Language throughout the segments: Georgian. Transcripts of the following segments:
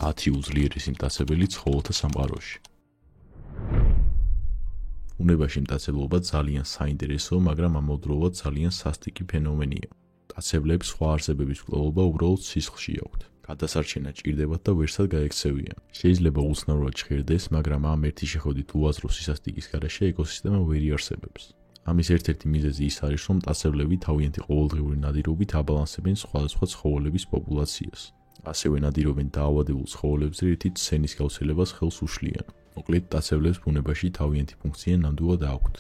10 უძლიერესი მტაცებელი ცხოველთა სამყაროში. ბუნებაში მტაცებლობა ძალიან საინტერესო, მაგრამ ამავდროულად ძალიან სასტიკი ფენომენია. მტაცებლებს სხვა არსებების მკვლელობა უბრალოდ სისხლში აქვთ. გადასარჩენა ჭირდებათ და ვერსად გაექცევიან. შეიძლება უცნაურად ჟღერდეს, მაგრამ ამ ერთი შეხედვით უაზრო სისასტიკის გარეშე ეკოსისტემა ვერ იარსებებს. ამის ერთ-ერთი მიზეზი ის არის, რომ მტაცებლები თავიანთი ყოველდღიური ნადირობით აბალანსებენ სხვადასხვა ცხოველების პოპულაციას. ასევე ნადირობენ დაავადებულ ცხოველებზე, რითიც სენის გავრცელებას ხელს უშლიან. მოკლედ, მტაცებლებს ბუნებაში თავიანთი ფუნქცია ნამდვილად აქვთ.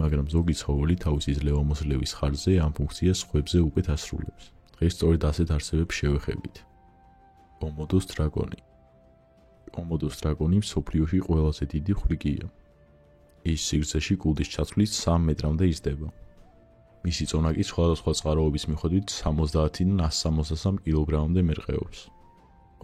მაგრამ ზოგი ცხოველი თავისი ძლევამოსილების ხარჯზე ამ ფუნქციას სხვებზე უკეთ ასრულებს. დღეს სწორედ ასეთ არსებებს შევეხებით. კომოდოს დრაკონი. კომოდოს დრაკონი მსოფლიოში ყველაზე დიდი ხვლიკია. ის სიგრძეში კუდის ჩათვლის 3 მეტრამდე იზრდება. მისი წონა კი სხვადასხვა წყაროების მიხედვით 70-დან 163 კილოგრამამდე მერყეობს.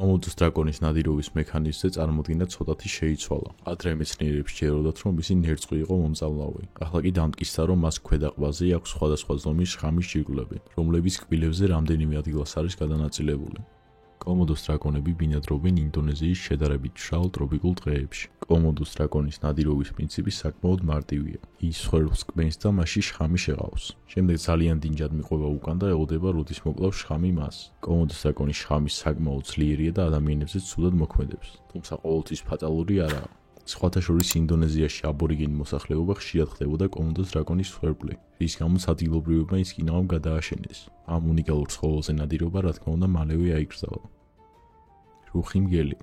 კომოდოს დრაკონის ნადირობის მექანიზმზე წარმოდგენა ცოტათი შეიცვალა. ადრე მეცნიერებს სჯეროდათ, რომ მისი ნერწყვი იყო მომწამლავი. ახლა კი დამტკიცდა, რომ მას ქვედა ყბაზე აქვს სხვადასხვა ზომის შხამის ჯირკვლები, რომლების კბილებზე რამდენიმე ადგილას არის გადანაწილებული. კომოდოს დრაკონები ბინადრობენ ინდონეზიის შედარებით მშრალ ტროპიკულ ტყეებში. კომოდოს დრაკონის ნადირობის პრინციპი საკმაოდ მარტივია. ის ხვრელს კბენს და მასში შხამი შეყავს. შემდეგ ძალიან დინჯად მიყვება უკან და ელოდება, როდის მოკლავს შხამი მას. კომოდოს დრაკონის შხამი საკმაოდ ძლიერია და ადამიანებზე ცუდად მოქმედებს. თუმცა ყოველთვის ფატალური არაა. სხვათა შორის ინდონეზიაში აბორიგენი მოსახლეობა ხშირად ხდებოდა კომოდოს დრაკონის მსხვერპლი, რის გამოც ადგილობრივებმა ის კინავამ გადააშენეს. ამ უნიკალურ ცხოველზე ნადირობა, რა თქმა უნდა, მალევე აიკრძალა. რუხი მგელი.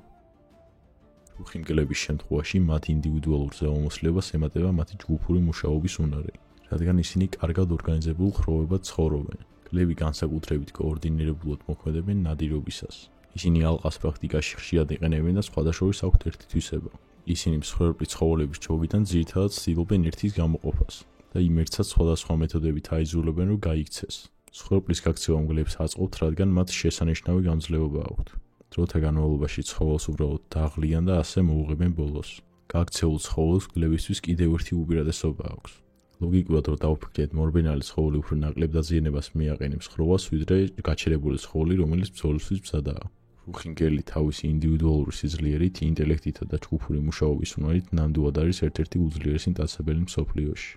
რუხი მგელების შემთხვევაში მათ ინდივიდუალურ ზეამოსილებას ემატება მათი ჯგუფური მუშაობის უნარი, რადგან ისინი კარგად ორგანიზებულ ხროვებად ცხოვრობენ. მგლები განსაკუთრებით კოორდინირებულად მოქმედებენ ნადირობისას. ისინი ალყას პრაქტიკაში ხშირად იყენებენ და სხვადასხვა აქვთ ერთი თვისება. ისინი მსხვერპლი ცხოველების ჯგუფიდან ძირითადად ცდილობენ ერთის გამოყოფას და იმ ერთსაც სხვადასხვა მეთოდებით აიძულებენ, რომ გაიქცეს. მსხვერპლის გაქცევა მგლებს აწყობთ, რადგან მათ შესანიშნავი გამძლეობა აქვთ. დროთა განმავლობაში ცხოველს უბრალოდ დაღლიან და ასე მოუღებენ ბოლოს. გაქცეულ ცხოველს მგლებისთვის კიდევ ერთი უპირატესობა აქვს. ლოგიკურად რომ დავფიქრეთ, მორბენალი ცხოველი უფრო ნაკლებ დაზიანებას მიაყენებს ხროვას, ვიდრე გაჩერებული ცხოველი, რომელიც ბრძოლისთვის მზადაა. რუხი მგელი თავისი ინდივიდუალური სიძლიერით, ინტელექტითა და ჯგუფური მუშაობის უნარით ნამდვილად არის ერთ-ერთი უძლიერესი მტაცებელი მსოფლიოში.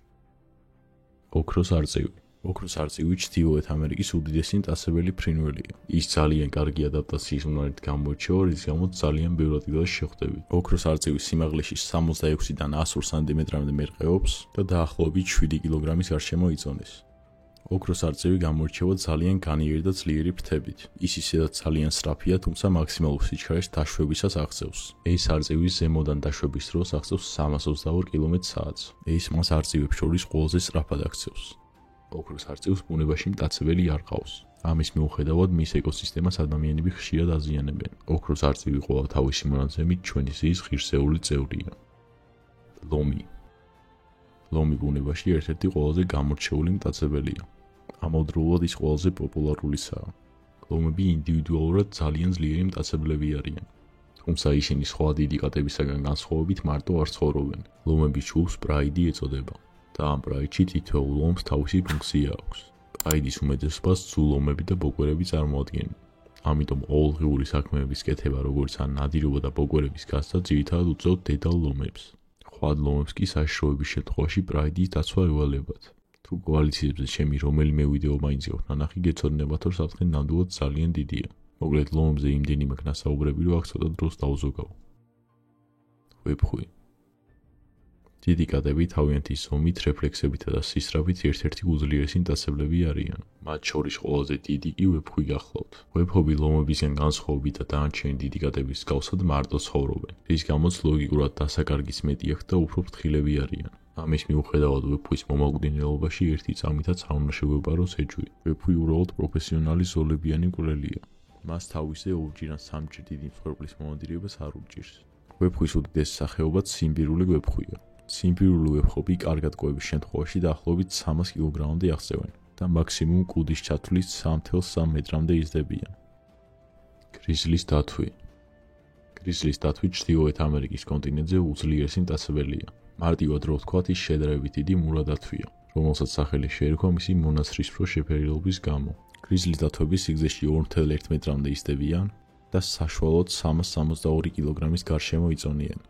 ოქროს არწივი. ოქროს არწივი ჩრდილოეთ ამერიკის უდიდესი მტაცებელი ფრინველია. ის ძალიან კარგი ადაპტაციის უნარით გამოირჩევა, რის გამოც ძალიან ბევრ ადგილას შეხვდებით. ოქროს არწივი სიმაღლეში 66-დან 100 სანტიმეტრამდე მერყეობს და დაახლოებით 7 კილოგრამის გარშემო იწონის. ოქროს არწივი გამოირჩევა ძალიან განიერი და ძლიერი ფრთებით. ის ისედაც ძალიან სწრაფია, თუმცა მაქსიმალურ სიჩქარეს დაშვებისას აღწევს. ეს არწივი ზემოდან დაშვების დროს აღწევს 322 კმ/სთ. ეს მას არწივებს შორის ყველაზე სწრაფად აქცევს. ოქროს არწივს ბუნებაში მტაცებელი არ ყავს. ამის მიუხედავად მის ეკოსისტემას ადამიანები ხშირად აზიანებენ. ოქროს არწივი ყოველ თავისი მონაცემით ჩვენი ზის ღირსეული წევრია. ლომი. ლომი ბუნებაში ერთ-ერთი ყველაზე გამორჩეული მტაცებელია. ამავდროულად ის ყველაზე პოპულარულიცაა. ლომები ინდივიდუალურად ძალიან ძლიერი მტაცებლები არიან. თუმცა ისინი სხვა დიდი კატებისაგან განსხვავებით მარტო არ ცხოვრობენ. ლომების ჯგუფს პრაიდი ეწოდება. და ამ პრაიდში თითოეულ ლომს თავისი ფუნქცია აქვს. პრაიდის უმეტესობას ძუ ლომები და ბოკვერები წარმოადგენენ. ამიტომ ყოველდღიური საქმეების კეთება, როგორც ან ნადირობა და ბოკვერების გასცდა, ძირითადად უწევთ დედალ ლომებს. ხვად ლომებს კი საშიშროების შემთხვევაში პრაიდის დაცვა ევალებათ. თუ კოალიციებზე ჩემი რომელიმე ვიდეო მაინც გაქვთ ნანახი, გეცოდინებათ, რომ საფრთხე ნამდვილად ძალიან დიდია. მოკლედ ლომებზე იმდენი მაქვს ნასაუბრები, რომ აქ ცოტა დროს დავზოგავ. ვეფხვი. დიდი კატები თავიანთი ზომით, რეფლექსებითა და სისწრაფით ერთ-ერთი უძლიერესი მტაცებლები არიან. მათ შორის ყველაზე დიდი კი ვეფხვი გახლავთ. ვეფხვები ლომებისგან განსხვავებით და დანარჩენი დიდი კატების მსგავსად მარტო ცხოვრობენ, რის გამოც ლოგიკურად დასაკარგიც მეტი აქვთ და უფრო ფრთხილები არიან. ამის მიუხედავად ვეფხვის მომაკვდინელობაში ერთი წამითაც არ უნდა შევეპაროს ეჭვი. ვეფხვი უბრალოდ პროფესიონალი ზოლებიანი მკვლელია. მას თავისზე ორჯერ ან სამჯერ დიდი მსხვერპლის მონადირეობას არ უჭირს. ვეფხვის უდიდესი სახეობაც სიმბირული ვეფხვია. სიმბირული ვეფხვები კარგად კვების შემთხვევაში დაახლოებით 300 კილოგრამამდე აღწევენ და მაქსიმუმ კუდის ჩათვლის 3.3 მეტრამდე იზრდებიან. გრიზლის დათვი. გრიზლის დათვი ჩრდილოეთ ამერიკის კონტინენტზე უძლიერესი მტაცებელია. მარტივად რო ვთქვათ, ის შედარებით დიდი მურა დათვია, რომელსაც სახელი შეერქვა მისი მონაცრისფრო შეფერილობის გამო. გრიზლის დათვები სიგრძეში 2.1 მეტრამდე იზრდებიან და საშუალოდ 362 კილოგრამის გარშემო იწონიან.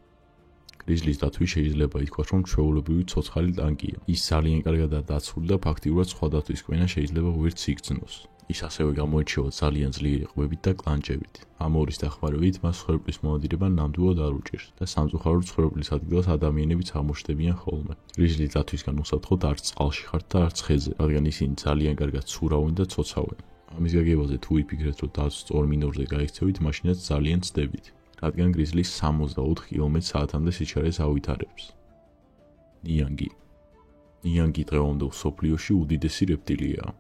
გრიზლის დათვი შეიძლება ითქვას, რომ ჩვეულებრივი ცოცხალი ტანკია. ის ძალიან კარგადაა დაცული და ფაქტიურად სხვა დათვის კვენა შეიძლება ვერც იგრძნოს. ის ასევე გამოირჩევა ძალიან ძლიერი ყბებით და კლანჭებით. ამ ორის დახმარებით მას ხვერპლის მონადირება ნამდვილად არ უჭირს და სამწუხაროდ ხვერპლის ადგილას ადამიანებიც აღმოჩნდებიან ხოლმე. გრიზლის დათვისგან უსაფრთხოდ არც წყალში ხართ და არც ხეზე, რადგან ისინი ძალიან კარგად ცურავენ და ცოცავენ. ამის გაგებაზე თუ ვიფიქრეთ, რომ დათვს სწორ მინორზე გაიქცევით, მაშინაც ძალიან ცდებით, რადგან გრიზლი 64 კმ/სთ-მდე სიჩქარეს ავითარებს. ნიანგი დღევანდელ მსოფლიოში უდიდესი რეპტილიაა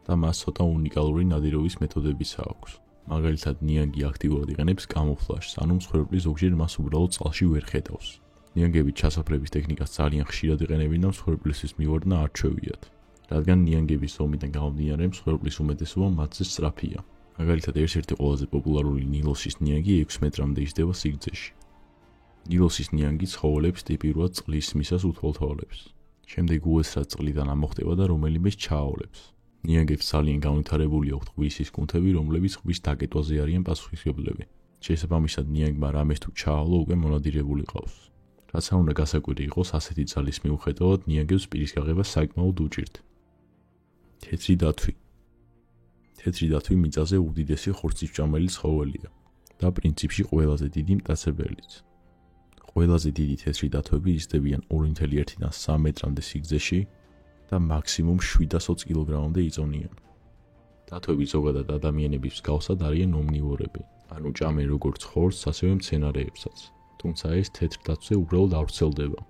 და მას ცოტა უნიკალური ნადირობის მეთოდებიც აქვს. მაგალითად, ნიანგი აქტიურად იყენებს კამუფლაჟს, ანუ მსხვერპლი ზოგჯერ მას უბრალოდ წყალში ვერ ხედავს. ნიანგები ჩასაფრების ტექნიკას ძალიან ხშირად იყენებენ და მსხვერპლისთვის მივარდნა არ ჩვევიათ, რადგან ნიანგების ზომიდან გამომდინარე მსხვერპლის უმეტესობა მათზე სწრაფია. მაგალითად, ერთ-ერთი ყველაზე პოპულარული ნილოსის ნიანგი 6 მეტრამდე იზრდება სიგრძეში. ნილოსის ნიანგი ცხოველებს ტიპიურად წყლის მისას უთვალთვალებს. შემდეგ უესრად წყლიდან ამოხდება და რომელიმეს ჩაავლებს. ნიანგებს ძალიან განვითარებული აქვთ ღვისის კუნთები, რომლებიც ღვის დაკეტვაზე არიან პასუხისმგებლები. შესაბამისად, ნიანგმა რამეს თუ ჩაავლო, უკვე მონადირებული ყავს. რაც არ უნდა გასაკვირი იყოს, ასეთი ძალის მიუხედავად, ნიანგებს პირის გაღება საკმაოდ უჭირთ. თეთრი დათვი მიწაზე უდიდესი ხორცისჭამელი ცხოველია და პრინციპში ყველაზე დიდი მტაცებელიც. ყველაზე დიდი თეთრი დათვები იზრდებიან 2.1-დან 3 მეტრამდე სიგრძეში და მაქსიმუმ 720 კილოგრამამდე იწონიან. დათვები ზოგადად ადამიანების მსგავსად არიან ომნივორები, ანუ ჭამენ როგორც ხორცს, ასევე მცენარეებსაც. თუმცა ეს თეთრ დათვზე უბრალოდ არ ვრცელდება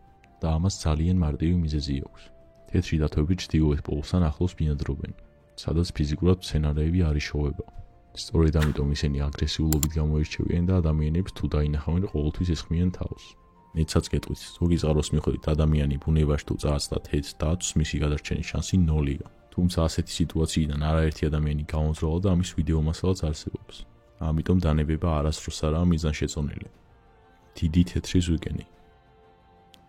და ამას ძალიან მარტივი მიზეზი აქვს. თეთრი დათვები ჩრდილოეთ პოლუსთან ახლოს ბინადრობენ, სადაც ფიზიკურად მცენარეები არ იშოვება. სწორედ ამიტომ ისინი აგრესიულობით გამოირჩევიან და ადამიანებს თუ დაინახავენ ყოველთვის ესხმიან თავს. ნეცაც გეტყვით, ზოგი წყაროს მიხედვით ადამიანი ბუნებაში თუ წააცდა თეთრ დათვს, მისი გადარჩენის შანსი 0-ია. თუმცა ასეთი სიტუაციიდან არაერთი ადამიანი გაუმძრავლა და ამის ვიდეო მასალაც არსებობს. ამიტომ დანებება არასდროს არაა მიზანშეწონილი.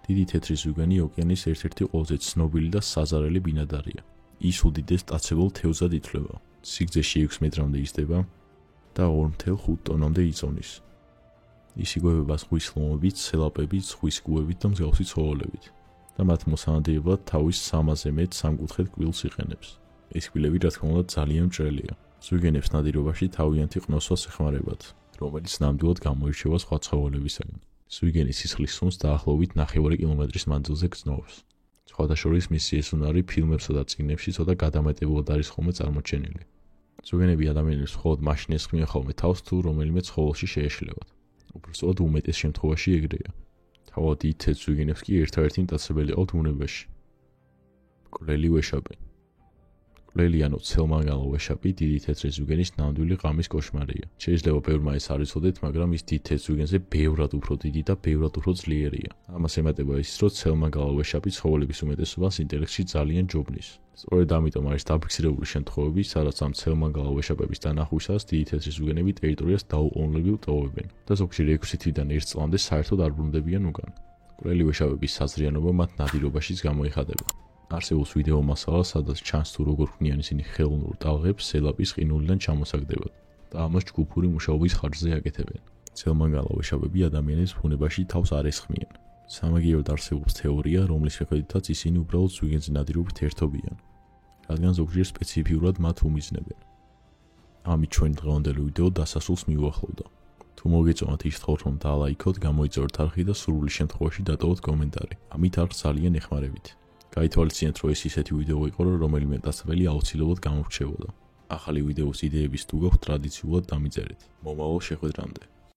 დიდი თეთრი ზვიგენი ოკეანის ერთ-ერთი ყველაზე ცნობილი და საზარელი ბინადარია. ის უდიდეს მტაცებელ თევზად ითვლება. სიგრძეში 6 მეტრამდე იზრდება და 2.5 ტონამდე იწონის. ის იკვებება ზღვის ლომებით, სელაპებით, ზღვის კუებით და მსგავსი ცხოველებით და მათ მოსანადირებლად თავის 300-ზე მეტ სამკუთხედ კბილს იყენებს. ეს კბილები, რა თქმა უნდა, ძალიან მჭრელია. ზვიგენებს ნადირობაში თავიანთი ყნოსვას ეხმარებათ, რომელიც ნამდვილად გამოირჩევა სხვა ცხოველებისაგან. ზვიგენი სისხლის სუნს დაახლოებით 9 კილომეტრის მანძილზე გრძნობს. სხვადასხვა მისი ეს უნარი ფილმებსა და წიგნებში ცოტა გადამეტებულად არის ხოლმე წარმოჩენილი. ზვიგენები ადამიანებს მხოლოდ მაშინ ესხმიან ხოლმე თავს, თუ რომელიმე ცხოველში შეეშლებათ. უბრალოდ უმეტეს შემთხვევაში ეგრეა. თავად დიდ თეთრ ზვიგენებს კი ერთადერთი მტაცებელი ყავთ ბუნებაში. მკვლელი ვეშაპი. მკვლელი ანუ ცელმანგანლო ვეშაპი დიდი თეთრი ზვიგენის ნამდვილი ღამის კოშმარია. შეიძლება ბევრმა ეს არ იცოდეთ, მაგრამ ის დიდ თეთრ ზვიგენზე ბევრად უფრო დიდი და ბევრად უფრო ძლიერია. ამას ემატება ის, რომ ცელმანგანლო ვეშაპი ცხოველების უმეტესობას ინტელექტში ძალიან ჯობნის. სწორედ ამიტომ არის დაფიქსირებული შემთხვევები, სადაც ამ ცელმანგანლო ვეშაპების დანახვისას დიდი თეთრი ზვიგენები ტერიტორიას დაუყოვნებლივ ტოვებენ და ზოგჯერ 6 თვიდან 1 წლამდე საერთოდ არ ბრუნდებიან უკან. მკვლელი ვეშაპების საზრიანობა მათ ნადირობაშიც გამოიხატება. არსებობს ვიდეო მასალა, სადაც ჩანს თუ როგორ ქმნიან ისინი ხელოვნურ ტალღებს სელაპის ყინულიდან ჩამოსაგდებად და ამას ჯგუფური მუშაობის ხარჯზე აკეთებენ. ცელმანგანლო ვეშაპები ადამიანებს ბუნებაში თავს არ ესხმიან. სამაგიეროდ არსებობს თეორია, რომლის მიხედვითაც ისინი უბრალოდ ზვიგენზე ნადირობით ერთობიან, რადგან ზოგჯერ სპეციფიურად მათ უმიზნებენ. ამით ჩვენი დღევანდელი ვიდეო დასასრულს მიუახლოვდა. თუ მოგეწონათ ის თხოვთ, რომ დალაიქოთ, გამოიწვევთ არხი და სრული შემთხვევაში დატოვოთ კომენტარი. ამით არხს ძალიან ეხმარებით. გაითვალისწინეთ, რომ ეს ისეთი ვიდეო იყო, რომელიმე მტაცებელი აუცილებლად გამორჩებოდა. ახალი ვიდეოს იდეების თუ გაქვთ, ტრადიციულად დამიწერეთ. მომავალ შეხვედრამდე.